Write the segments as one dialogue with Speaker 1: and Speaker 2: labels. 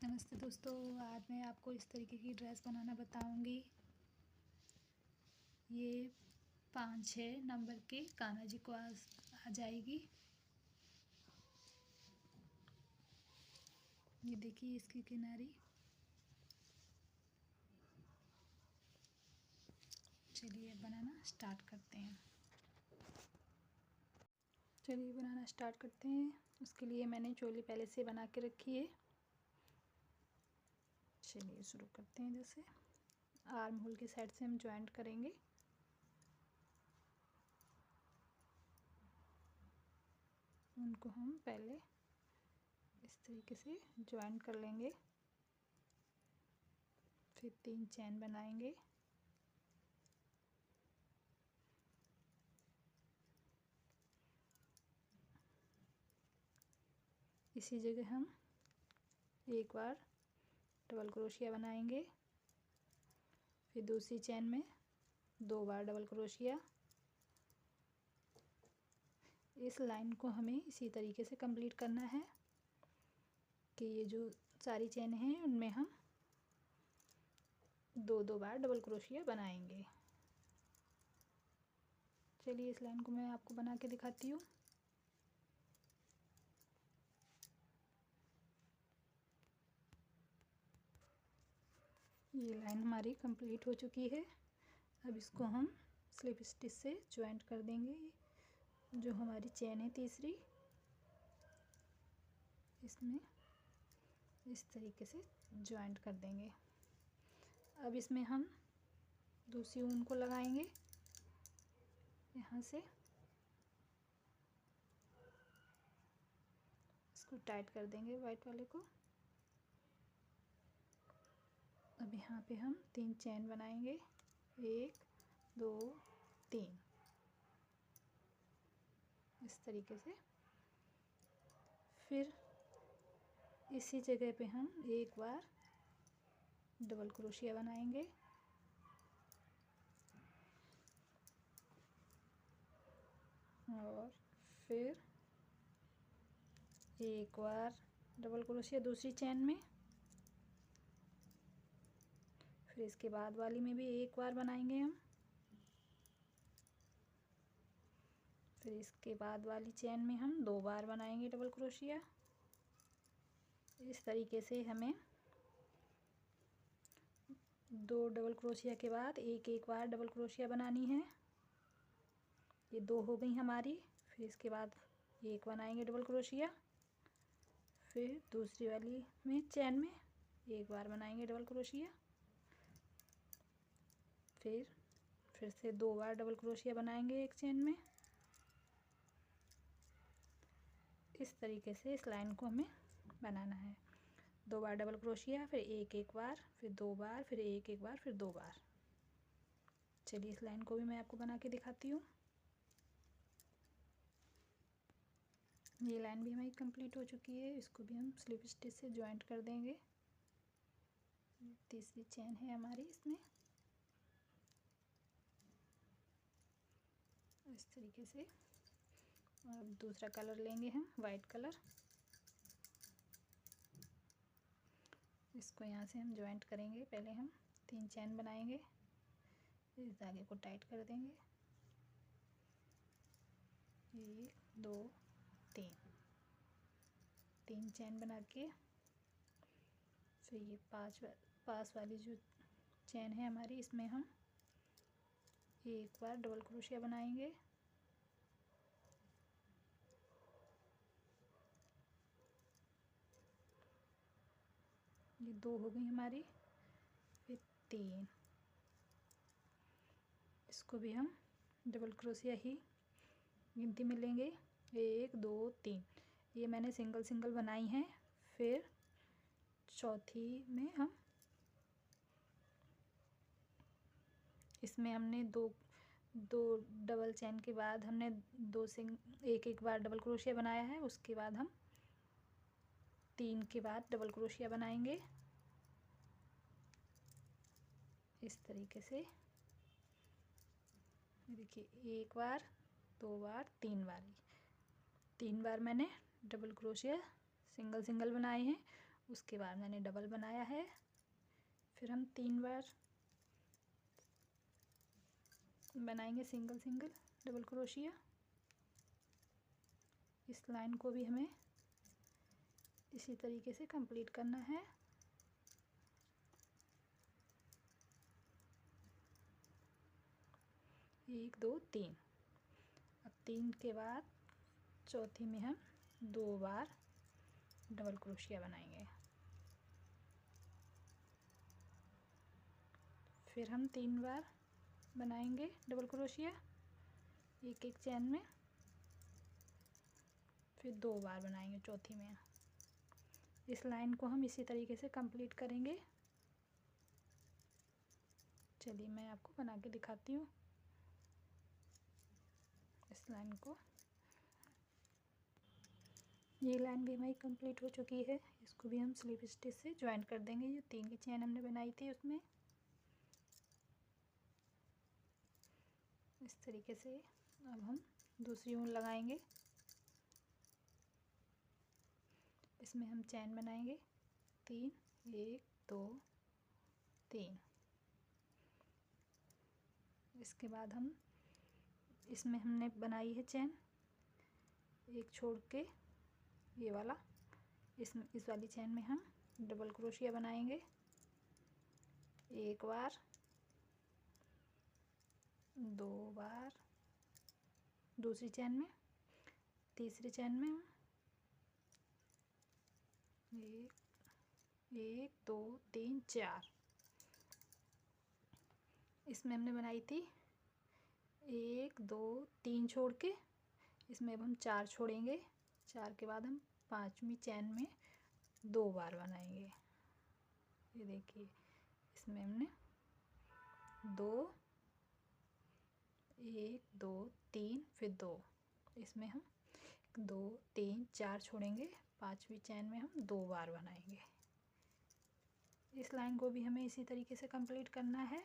Speaker 1: नमस्ते दोस्तों, आज मैं आपको इस तरीके की ड्रेस बनाना बताऊंगी। ये 5-6 नंबर के कान्हा जी को आ जाएगी। ये देखिए इसकी किनारी। चलिए बनाना स्टार्ट करते हैं। उसके लिए मैंने चोली पहले से बना के रखी है। चलिए शुरू करते हैं। जैसे आर्म होल के साइड से हम जॉइंट करेंगे। उनको हम पहले इस तरीके से जॉइंट कर लेंगे, फिर 3 चैन बनाएंगे। इसी जगह हम एक बार डबल क्रोशिया बनाएंगे, फिर दूसरी चैन में 2 बार डबल क्रोशिया। इस लाइन को हमें इसी तरीके से कंप्लीट करना है कि ये जो सारी चैन हैं उनमें हम 2-2 बार डबल क्रोशिया बनाएंगे। चलिए इस लाइन को मैं आपको बना के दिखाती हूँ। ये लाइन हमारी कंप्लीट हो चुकी है। अब इसको हम स्लिप स्टिच से ज्वाइंट कर देंगे। जो हमारी चैन है तीसरी, इसमें इस तरीके से ज्वाइंट कर देंगे। अब इसमें हम दूसरी ऊन को लगाएंगे। यहाँ से इसको टाइट कर देंगे वाइट वाले को। अब यहाँ पे हम 3 चैन बनाएंगे, 1 2 3 इस तरीके से। फिर इसी जगह पे हम एक बार डबल क्रोशिया बनाएंगे, और फिर एक बार डबल क्रोशिया दूसरी चैन में। फिर इसके बाद वाली में भी एक बार बनाएंगे हम। फिर इसके बाद वाली चैन में हम 2 बार बनाएंगे डबल क्रोशिया। इस तरीके से हमें 2 डबल क्रोशिया के बाद एक एक बार डबल क्रोशिया बनानी है। ये 2 हो गई हमारी। फिर इसके बाद एक बनाएंगे डबल क्रोशिया। फिर दूसरी वाली में चैन में एक बार बनाएंगे डबल क्रोशिया। फिर से 2 बार डबल क्रोशिया बनाएंगे एक चैन में। इस तरीके से इस लाइन को हमें बनाना है। 2 बार डबल क्रोशिया, फिर एक एक बार, फिर 2 बार, फिर एक एक बार, फिर 2 बार। चलिए इस लाइन को भी मैं आपको बना के दिखाती हूँ। ये लाइन भी हमारी कंप्लीट हो चुकी है। इसको भी हम स्लिप स्टिच से ज्वाइंट कर देंगे। तीसरी चैन है हमारी इसमें। इस तरीके से। अब दूसरा कलर लेंगे हम, वाइट कलर। इसको यहाँ से हम ज्वाइंट करेंगे। पहले हम 3 चैन बनाएंगे, इस धागे को टाइट कर देंगे। 1 2 3 चैन बना के फिर ये पास वाली जो चैन है हमारी, इसमें हम एक बार डबल क्रोशिया बनाएंगे। ये 2 हो गई हमारी। फिर 3, इसको भी हम डबल क्रोशिया ही गिनती में लेंगे। 1 2 3 ये मैंने सिंगल सिंगल बनाई हैं। फिर चौथी में हम इसमें हमने दो डबल चैन के बाद हमने एक एक बार डबल क्रोशिया बनाया है। उसके बाद हम 3 के बाद डबल क्रोशिया बनाएंगे इस तरीके से। देखिए 1 बार, 2 बार, 3 बार, 3 बार मैंने डबल क्रोशिया सिंगल सिंगल बनाए हैं। उसके बाद मैंने डबल बनाया है। फिर हम 3 बार बनाएंगे सिंगल सिंगल डबल क्रोशिया। इस लाइन को भी हमें इसी तरीके से कंप्लीट करना है। एक, दो, तीन। अब 3 के बाद चौथी में हम 2 बार डबल क्रोशिया बनाएंगे। फिर हम 3 बार बनाएंगे डबल क्रोशिया एक एक चैन में। फिर 2 बार बनाएंगे चौथी में। इस लाइन को हम इसी तरीके से कंप्लीट करेंगे। चलिए मैं आपको बना के दिखाती हूँ इस लाइन को। ये लाइन भी हमारी कंप्लीट हो चुकी है। इसको भी हम स्लिप स्टिच से ज्वाइन कर देंगे। ये 3 की चैन हमने बनाई थी उसमें इस तरीके से। अब हम दूसरी ऊन लगाएंगे। इसमें हम चैन बनाएंगे 3, 1, 2, 3। इसके बाद हम इसमें हमने बनाई है चैन एक छोड़ के ये वाला। इस वाली चैन में हम डबल क्रोशिया बनाएंगे 1 बार, 2 बार दूसरी चैन में, तीसरी चैन में 1, 2, 3, 4। इसमें हमने बनाई थी 1, 2, 3 छोड़ के। इसमें अब हम 4 छोड़ेंगे। 4 के बाद हम 5वीं चैन में 2 बार बनाएंगे। ये देखिए इसमें हमने 2, 1, 2, 3 फिर 2। इसमें हम 2, 3, 4 छोड़ेंगे। 5वीं चैन में हम 2 बार बनाएंगे। इस लाइन को भी हमें इसी तरीके से कंप्लीट करना है।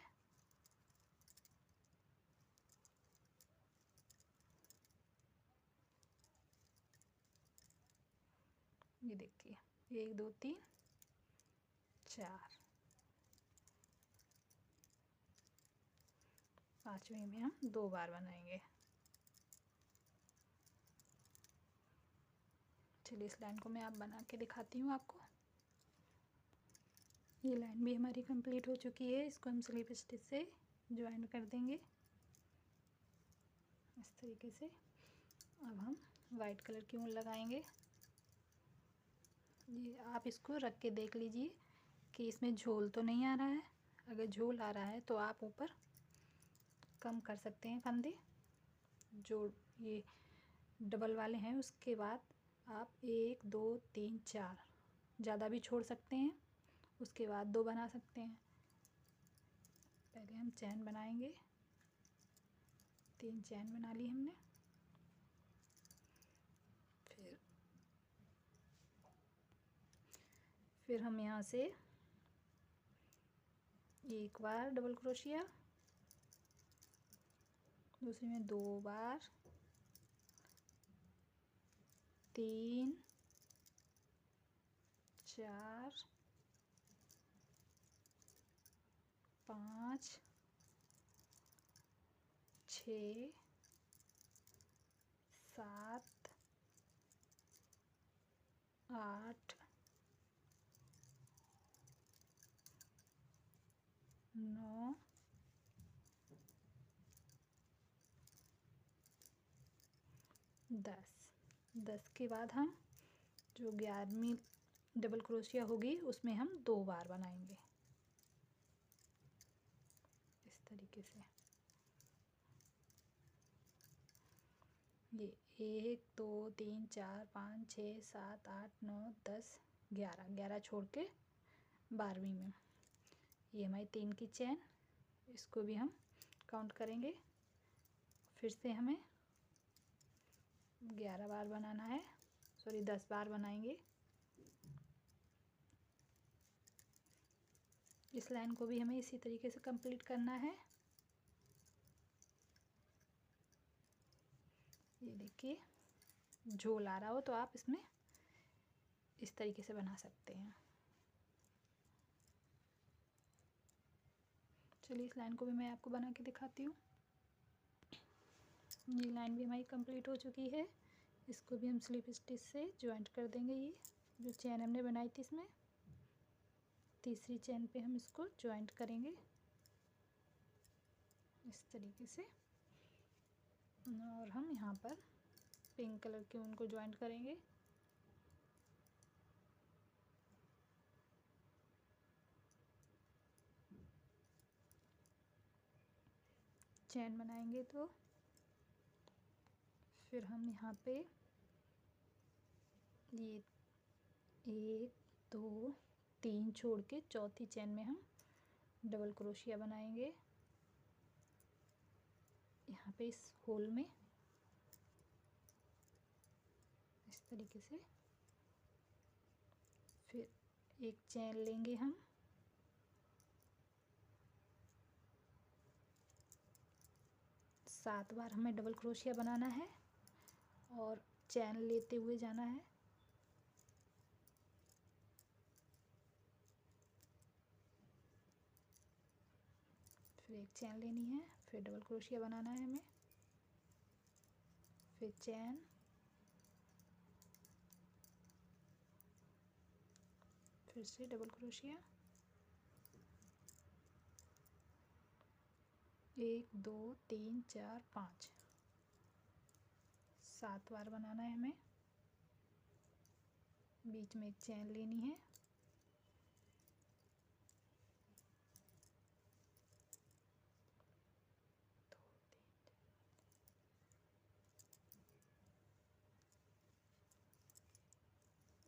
Speaker 1: ये देखिए 1, 2, 3, 4। 5वीं में हम 2 बार बनाएंगे। चलिए इस लाइन को मैं आप बना के दिखाती हूँ आपको। ये लाइन भी हमारी कंप्लीट हो चुकी है। इसको हम स्लिप स्टिच से ज्वाइन कर देंगे इस तरीके से। अब हम वाइट कलर की ऊन लगाएंगे। ये आप इसको रख के देख लीजिए कि इसमें झोल तो नहीं आ रहा है। अगर झोल आ रहा है तो आप ऊपर कम कर सकते हैं फंदे। जो ये डबल वाले हैं उसके बाद आप 1, 2, 3, 4 ज़्यादा भी छोड़ सकते हैं। उसके बाद 2 बना सकते हैं। पहले हम चैन बनाएंगे। 3 चैन बना ली हमने। फिर हम यहाँ से 1 बार डबल क्रोशिया, दूसरी में 2 बार, 3, 4, 5, 6, 7, 8, 9, 10 के बाद हम जो 11वीं डबल क्रोशिया होगी उसमें हम 2 बार बनाएंगे इस तरीके से। ये 1, 2, 3, 4, 5, 6, 7, 8, 9, 10, 11 छोड़ के 12वीं में ये हमारी 3 की चैन। इसको भी हम काउंट करेंगे। फिर से हमें 11 बार बनाना है, सॉरी 10 बार बनाएंगे। इस लाइन को भी हमें इसी तरीके से कंप्लीट करना है। ये देखिए झोल आ रहा हो तो आप इसमें इस तरीके से बना सकते हैं। चलिए इस लाइन को भी मैं आपको बना के दिखाती हूँ। ये लाइन भी हमारी कंप्लीट हो चुकी है। इसको भी हम स्लिप स्टिच से ज्वाइंट कर देंगे। ये जो चैन हमने बनाई थी इसमें तीसरी चैन पे हम इसको ज्वाइंट करेंगे इस तरीके से, और हम यहाँ पर पिंक कलर के ऊन को ज्वाइंट करेंगे। चैन बनाएंगे तो फिर हम यहाँ पे ये 1 2 3 छोड़ के चौथी चैन में हम डबल क्रोशिया बनाएंगे यहाँ पे इस होल में इस तरीके से। फिर एक चैन लेंगे हम, सात बार हमें डबल क्रोशिया बनाना है और चैन लेते हुए जाना है। फिर एक चैन लेनी है, फिर डबल क्रोशिया बनाना है हमें, फिर चैन, फिर से डबल क्रोशिया, 1 2 3 4 5 7 बार बनाना है हमें। बीच में एक चैन लेनी है,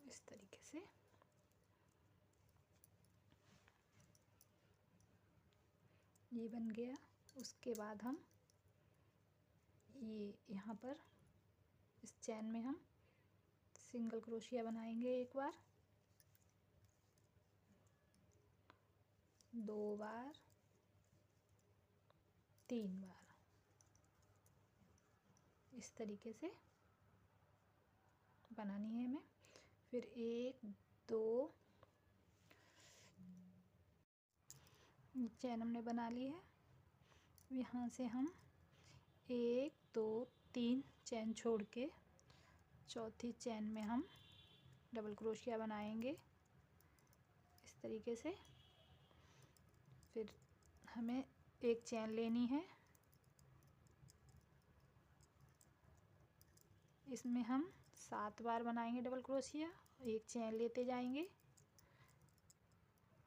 Speaker 1: इस तरीके से। ये बन गया। उसके बाद हम ये यहाँ पर इस चैन में हम सिंगल क्रोशिया बनाएंगे एक बार, 2 बार, 3 बार, इस तरीके से बनानी है हमें। फिर 1 2 चैन हमने बना ली है। यहाँ से हम 1 2 3 चैन छोड़ के चौथी चैन में हम डबल क्रोशिया बनाएंगे इस तरीके से। फिर हमें एक चैन लेनी है, इसमें हम 7 बार बनाएंगे डबल क्रोशिया, एक चैन लेते जाएंगे।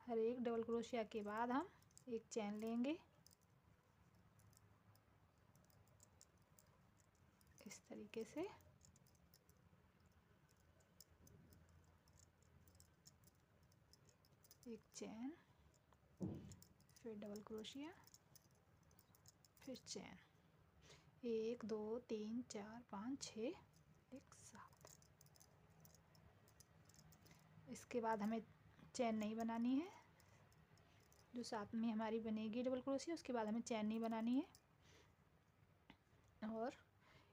Speaker 1: हर एक डबल क्रोशिया के बाद हम एक चैन लेंगे इस तरीके से। एक चैन, फिर डबल क्रोशिया, फिर चैन, 1 2 3 4 5 6 1 7। इसके बाद हमें चैन नहीं बनानी है, जो साथ में हमारी बनेगी डबल क्रोशिया उसके बाद हमें चैन नहीं बनानी है। और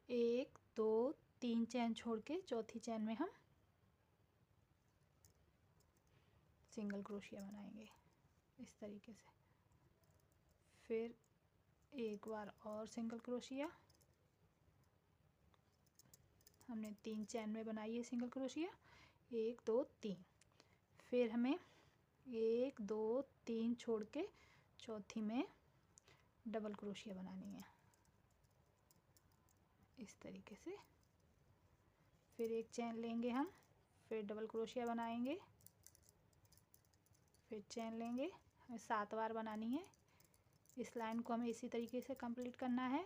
Speaker 1: 1 2 3 चैन छोड़ के चौथी चैन में हम सिंगल क्रोशिया बनाएंगे इस तरीके से। फिर एक बार और सिंगल क्रोशिया, हमने 3 चैन में बनाई है सिंगल क्रोशिया, 1 2 3। फिर हमें 1 2 3 छोड़ के चौथी में डबल क्रोशिया बनानी है इस तरीके से। फिर एक चैन लेंगे हम, फिर डबल क्रोशिया बनाएंगे, फिर चैन लेंगे। हमें 7 बार बनानी है। इस लाइन को हमें इसी तरीके से कंप्लीट करना है।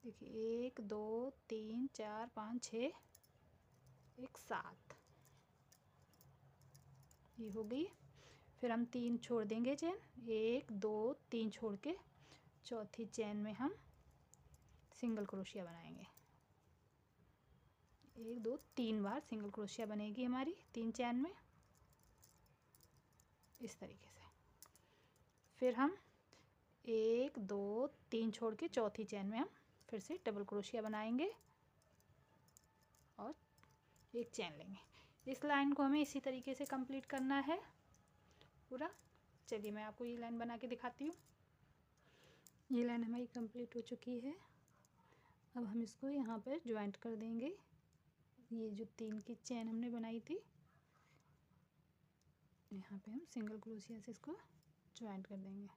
Speaker 1: देखिए 1 2 3 4 5 6 1 7 ये हो गई। फिर हम 3 छोड़ देंगे चैन, 1 2 3 छोड़ के चौथी चैन में हम सिंगल क्रोशिया बनाएंगे। 1 2 3 बार सिंगल क्रोशिया बनेगी हमारी 3 चैन में इस तरीके से। फिर हम 1 2 3 छोड़ के चौथी चेन में हम फिर से डबल क्रोशिया बनाएंगे और एक चेन लेंगे। इस लाइन को हमें इसी तरीके से कंप्लीट करना है पूरा। चलिए मैं आपको ये लाइन बना के दिखाती हूँ। ये लाइन हमारी कंप्लीट हो चुकी है। अब हम इसको यहाँ पर ज्वाइंट कर देंगे। ये जो 3 की चेन हमने बनाई थी, यहाँ पे हम सिंगल क्रोशिया से इसको ज्वाइंट कर देंगे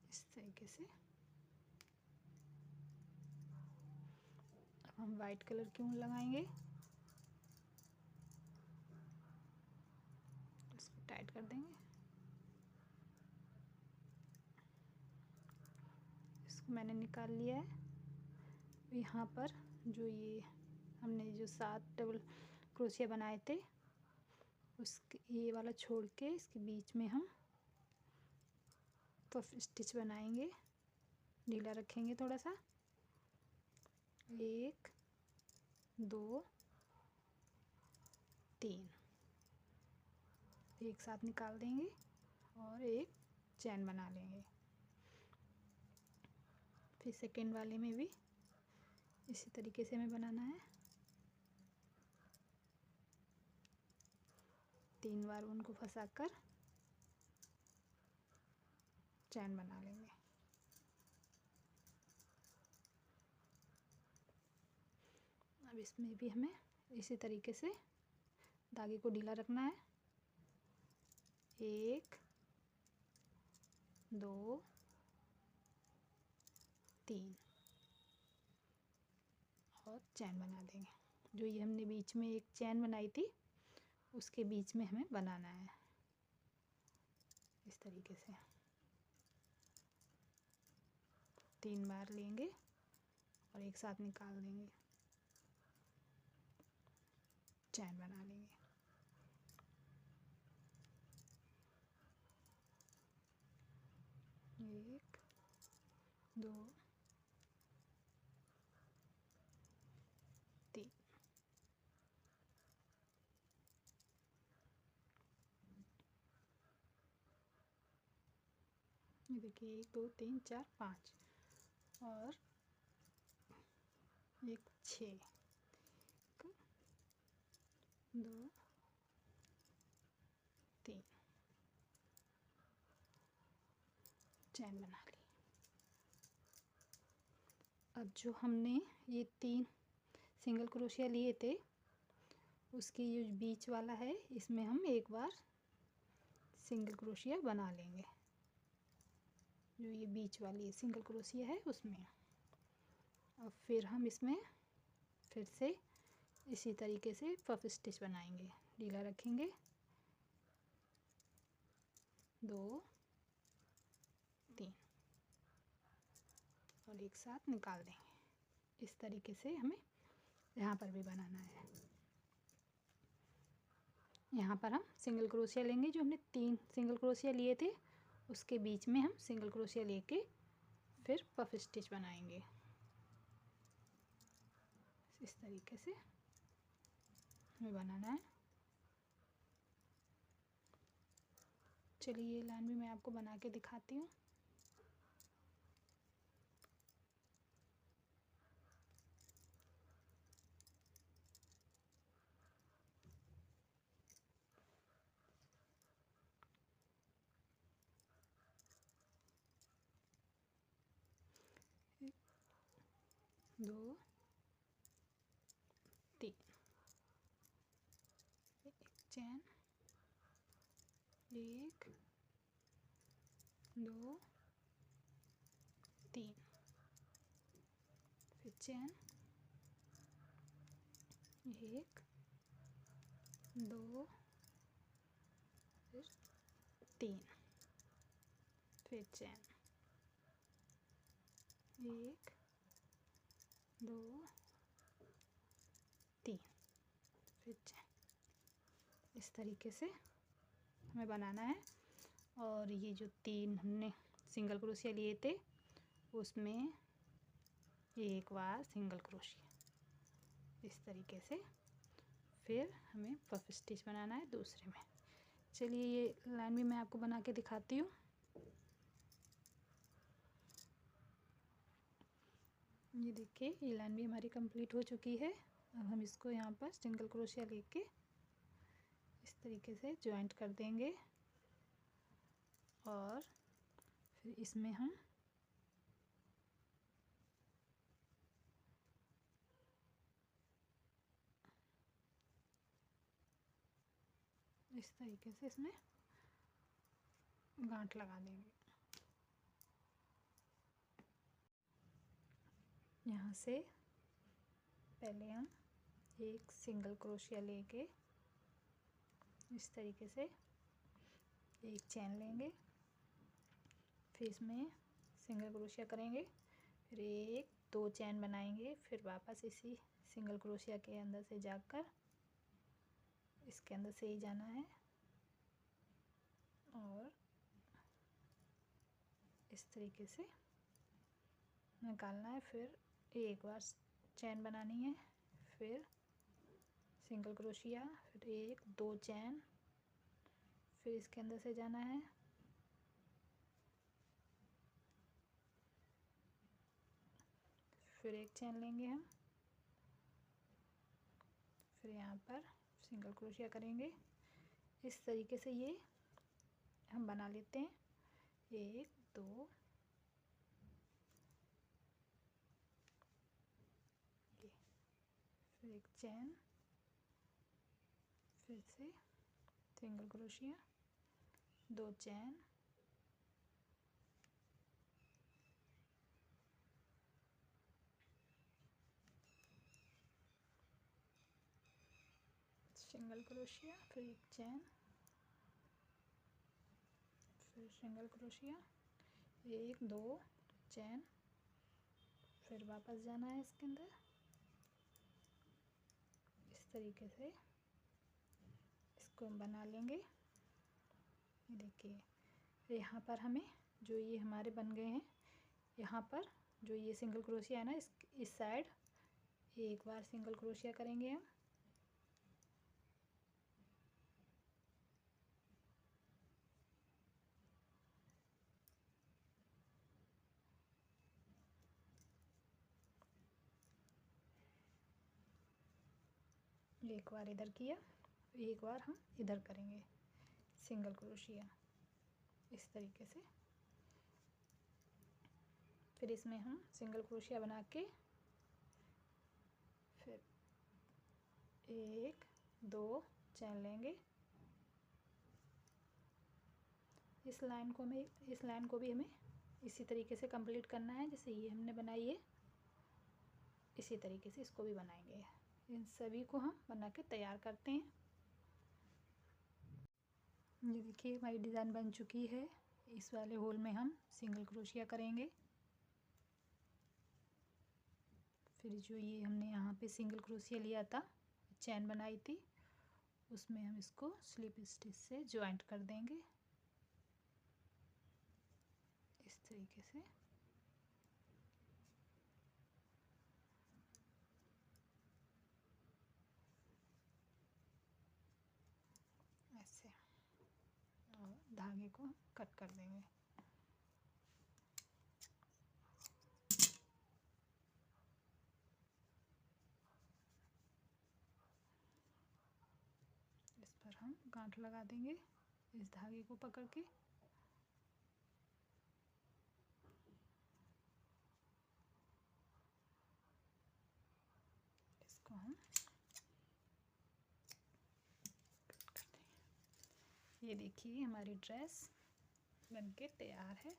Speaker 1: इस तरीके से। अब हम वाइट कलर की ऊन लगाएंगे, इसको टाइट कर देंगे। इसको मैंने निकाल लिया है। यहाँ पर जो ये हमने जो 7 डबल क्रोशिया बनाए थे, उसके ये वाला छोड़ के इसके बीच में हम पफ स्टिच बनाएंगे। ढीला रखेंगे थोड़ा सा। 1 2 3 एक साथ निकाल देंगे और एक चैन बना लेंगे। फिर सेकेंड वाले में भी इसी तरीके से हमें बनाना है। 3 बार उनको फंसाकर चैन बना लेंगे। अब इसमें भी हमें इसी तरीके से धागे को ढीला रखना है। 1 2 3 और चैन बना देंगे। जो ये हमने बीच में एक चैन बनाई थी, उसके बीच में हमें बनाना है इस तरीके से। 3 बार लेंगे और एक साथ निकाल देंगे, चैन बना लेंगे। एक 2 3 ये देखिए 1 2 3 4 5 और एक 6 2 3 चैन बना ली। अब जो हमने ये 3 सिंगल क्रोशिया लिए थे, उसकी जो बीच वाला है, इसमें हम एक बार सिंगल क्रोशिया बना लेंगे। जो ये बीच वाली सिंगल क्रोशिया है उसमें। अब फिर हम इसमें फिर से इसी तरीके से पफ स्टिच बनाएंगे। ढीला रखेंगे, 2 3 और एक साथ निकाल देंगे। इस तरीके से हमें यहाँ पर भी बनाना है। यहाँ पर हम सिंगल क्रोशिया लेंगे। जो हमने 3 सिंगल क्रोशिया लिए थे, उसके बीच में हम सिंगल क्रोशिया लेके फिर पफ स्टिच बनाएंगे इस तरीके से हमें बनाना है। चलिए ये लाइन भी मैं आपको बना के दिखाती हूँ। दो 3 एक चैन, 1 2 3 फिर चैन, 1 2 फिर 3 फिर चैन, 1 2 3 फिर चैन। इस तरीके से हमें बनाना है। और ये जो 3 हमने सिंगल क्रोशिया लिए थे, उसमें एक बार सिंगल क्रोशिया इस तरीके से। फिर हमें पफ स्टिच बनाना है दूसरे में। चलिए ये लाइन भी मैं आपको बना के दिखाती हूँ। ये देखिए ये लाइन भी हमारी कंप्लीट हो चुकी है। अब हम इसको यहाँ पर सिंगल क्रोशिया लेके इस तरीके से जॉइंट कर देंगे और फिर इसमें हम इस तरीके से इसमें गांठ लगा देंगे। यहाँ से पहले हम एक सिंगल क्रोशिया लेके इस तरीके से एक चैन लेंगे, फिर इसमें सिंगल क्रोशिया करेंगे, फिर एक दो चैन बनाएंगे, फिर वापस इसी सिंगल क्रोशिया के अंदर से जाकर इसके अंदर से ही जाना है और इस तरीके से निकालना है। फिर एक बार चैन बनानी है, फिर सिंगल क्रोशिया, फिर एक दो चैन, फिर इसके अंदर से जाना है, फिर एक चैन लेंगे हम, फिर यहाँ पर सिंगल क्रोशिया करेंगे। इस तरीके से ये हम बना लेते हैं। एक दो फिर एक चैन, फिर से सिंगल क्रोशिया, दो चैन, सिंगल क्रोशिया, फिर एक चैन, फिर सिंगल क्रोशिया, एक दो चैन, फिर वापस जाना है इसके अंदर। इस तरीके से इसको हम बना लेंगे। ये देखिए यहाँ पर हमें जो ये हमारे बन गए हैं, यहाँ पर जो ये सिंगल क्रोशिया है ना, इस साइड एक बार सिंगल क्रोशिया करेंगे हम, एक बार इधर किया, एक बार हम इधर करेंगे सिंगल क्रोशिया इस तरीके से। फिर इसमें हम सिंगल क्रोशिया बना के फिर एक दो चैन लेंगे। इस लाइन को भी हमें इसी तरीके से कंप्लीट करना है जैसे ये हमने बनाई है, इसी तरीके से इसको भी बनाएंगे। इन सभी को हम बना के तैयार करते हैं। ये देखिए हमारी डिज़ाइन बन चुकी है। इस वाले होल में हम सिंगल क्रोशिया करेंगे, फिर जो ये हमने यहाँ पे सिंगल क्रोशिया लिया था, चैन बनाई थी, उसमें हम इसको स्लिप स्टिच से ज्वाइंट कर देंगे इस तरीके से। ऐसे और धागे को कट कर देंगे। इस पर हम गांठ लगा देंगे इस धागे को पकड़ के। इसको हम कट कर देंगे। ये देखिए हमारी ड्रेस बनके तैयार है।